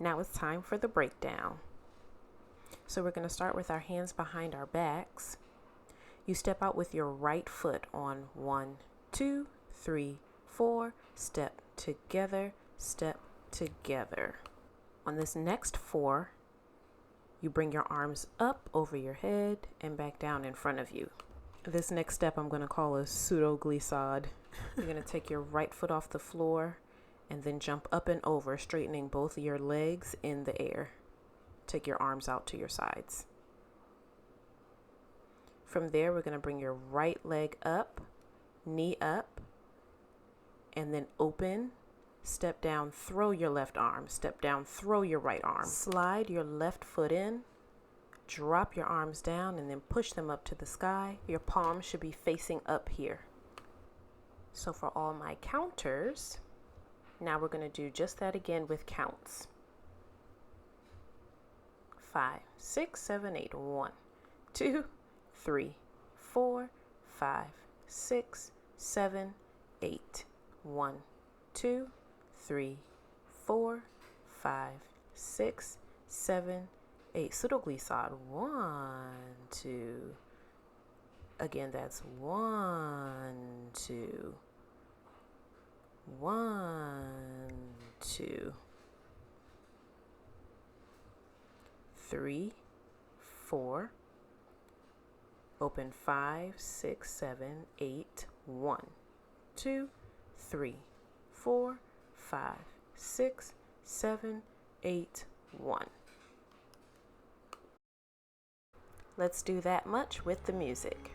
Now it's time for the breakdown. So we're going to start with our hands behind our backs. You step out with your right foot on 1, 2, 3, 4, step together, step together. On this next 4, you bring your arms up over your head and back down in front of you. This next step I'm going to call a pseudo glissade. You're going to take your right foot off the floor and then jump up and over, straightening both of your legs in the air. Take your arms out to your sides. From there, we're going to bring your right leg up, knee up, and then open, step down, throw your left arm, step down, throw your right arm. Slide your left foot in, drop your arms down, and then push them up to the sky. Your palms should be facing up here. So for all my counters, now we're going to do just that again with counts. 5, 6, 7, 8. 1, 2, 3, 4, 5, 6, 7, 8. 1, 2, 3, 4, 5, 6, 7, 8. Pseudo glissade. 1, 2. Again, that's 1, 2. 1, 2. 3, 4. Open 5, 6, 7, 8. 1, 2, 3, 4, 5, 6, 7, 8. 1. Let's do that much with the music.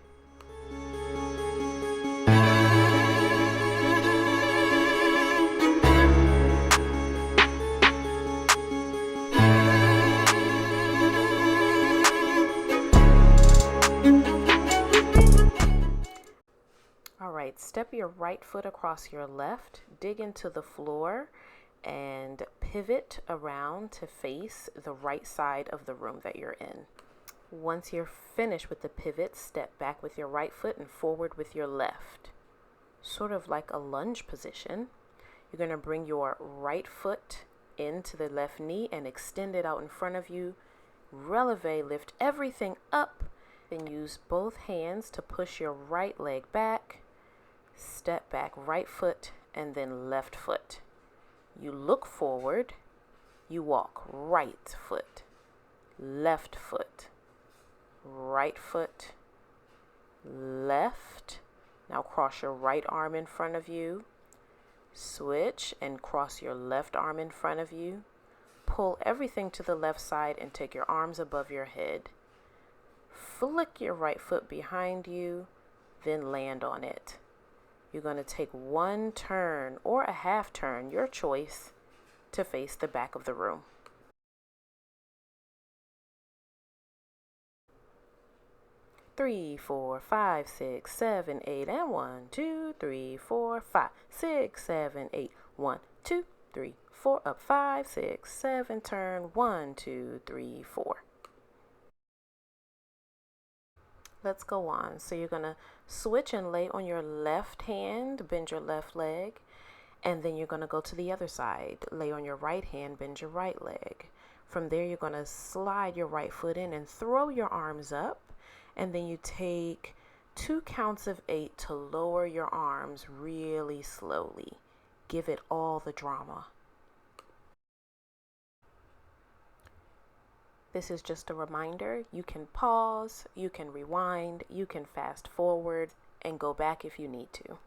Alright, step your right foot across your left, dig into the floor, and pivot around to face the right side of the room that you're in. Once you're finished with the pivot, step back with your right foot and forward with your left. Sort of like a lunge position. You're going to bring your right foot into the left knee and extend it out in front of you. Releve, lift everything up. Then use both hands to push your right leg back. Step back, right foot, and then left foot. You look forward. You walk right foot, left foot, right foot, left. Now cross your right arm in front of you. Switch and cross your left arm in front of you. Pull everything to the left side and take your arms above your head. Flick your right foot behind you, then land on it. You're going to take one turn or a half turn, your choice, to face the back of the room. Three, 4, 5, 6, 7, 8, and 1, 2, 3, 4, 5, 6, 7, 8. 1, 2, 3, 4, up 5, 6, 7, turn 1, 2, 3, 4. Let's go on. So you're going to switch and lay on your left hand, bend your left leg, and then you're going to go to the other side. Lay on your right hand, bend your right leg. From there, you're going to slide your right foot in and throw your arms up, and then you take 2 counts of 8 to lower your arms really slowly. Give it all the drama. This is just a reminder. You can pause, you can rewind, you can fast forward, and go back if you need to.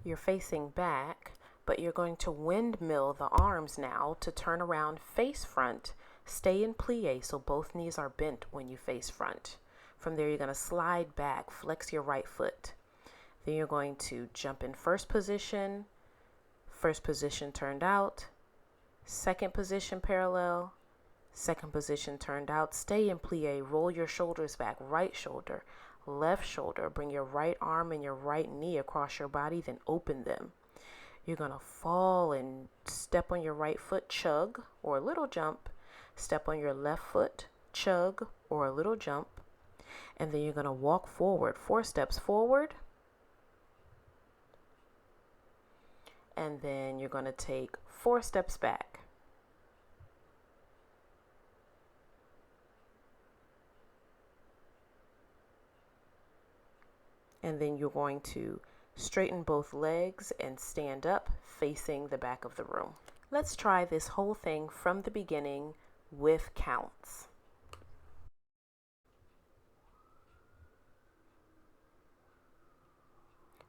You're facing back, but you're going to windmill the arms now to turn around face front. Stay in plie so both knees are bent when you face front. From there, you're going to slide back, flex your right foot. Then you're going to jump in first position turned out. Second position parallel, second position turned out. Stay in plie, roll your shoulders back, right shoulder, left shoulder. Bring your right arm and your right knee across your body, then open them. You're going to fall and step on your right foot, chug, or a little jump. Step on your left foot, chug, or a little jump. And then you're going to walk forward, 4 steps forward. and then you're going to take 4 steps back. And then you're going to straighten both legs and stand up facing the back of the room. Let's try this whole thing from the beginning with counts.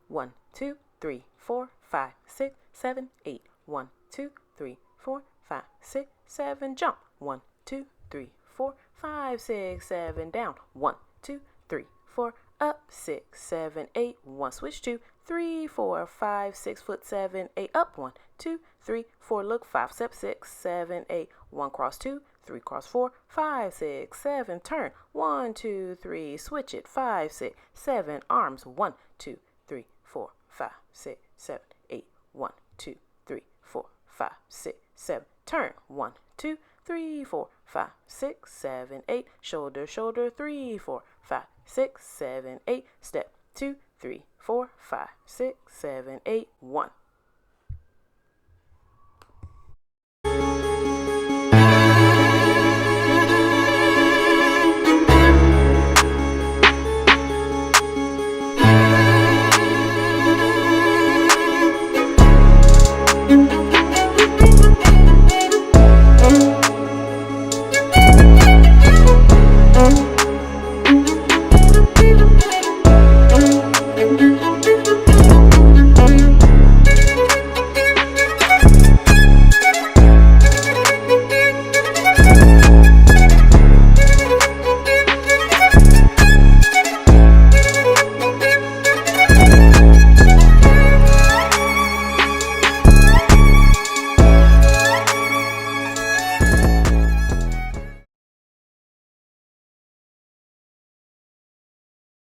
1, 2, 3, 4, 5, 6, 7, 8. 1, 2, 3, 4, 5, 6, 7. Jump. 1, 2, 3, 4, 5, 6, 7. Down. 1, 2, 3, 4. Up. 6, 7, 8. 1. Switch to 3, 4, 5, 6 foot 7, 8. Up. 1, 2, 3, 4. Look. 5 step 6, 7, 8. 1 cross 2, 3 cross 4, 5, 6, 7. Turn. 1, 2, 3. Switch it. 5, 6, 7. Arms. 1, 2, 3, 4, 5, 6, 7, 8. 1, 2, 3, 4, 5, 6, 7. Turn. 1, 2, 3, 4, 5, 6, 7, 8. Shoulder, shoulder. 3, 4, 5, 6, 7, 8. Step 2, 3, 4, 5, 6, 7, 8. 1.